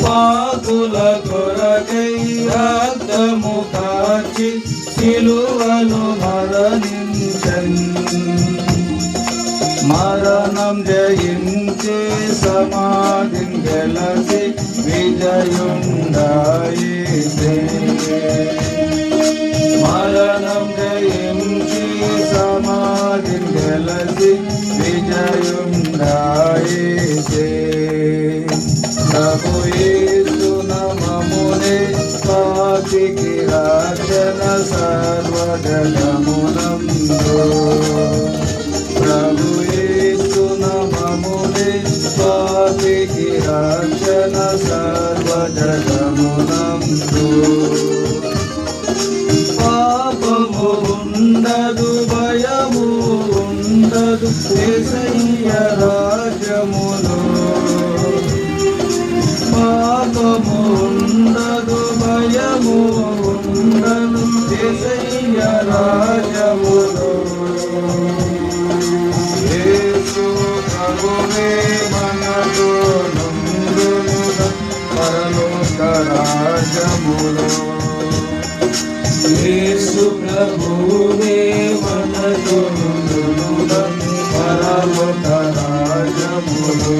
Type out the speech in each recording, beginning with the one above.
పాపుల కొరకై రక్తము కార్చి సిలువను మరణించెన్. మరణం జయించి సమాధిని గెలసి విజయుండాయితే. మరణం జయించి సమాధిని గెలసి విజయుండాయితే. ప్రభు యేసు నామమునే పాపికి రక్షణ సర్వజగమునందు. ప్రభు యేసు నామమునే పాపికి రక్షణ సర్వజగమునందు. పాపము ఉండదు, భయము ఉండదు యేసయ్య రాజ్యములో. పాపము ఉండదు, భయము ఉండదు యేసయ్య రాజ్యములో. యేసు ప్రభువే మనతో నుండును పరలోక రాజ్యములో. యేసు ప్రభువే మనతో నుండును పరలోక రాజ్యములో.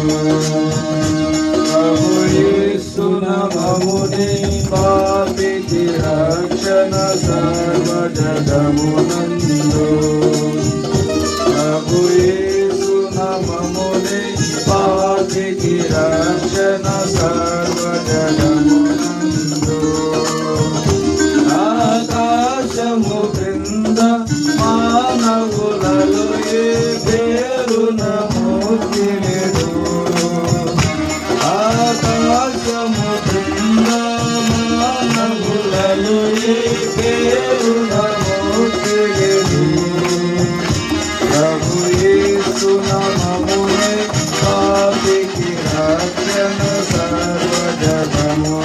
ప్రభు యేసు నామమునే పాపికి రక్షణ సర్వజగమునందు. ప్రభు యేసు నామమునే పాపికి రక్షణ సర్వజగమునందు. ఆకాశము క్రింద మానవులలో ఏ పేరున ముక్తి లేదు. ఆకాశము క్రింద మానవులలో ఏ పేరున ముక్తి లేదు. ప్రభు యేసు నామమునే పాపికి రక్షణ సర్వజగమునందు.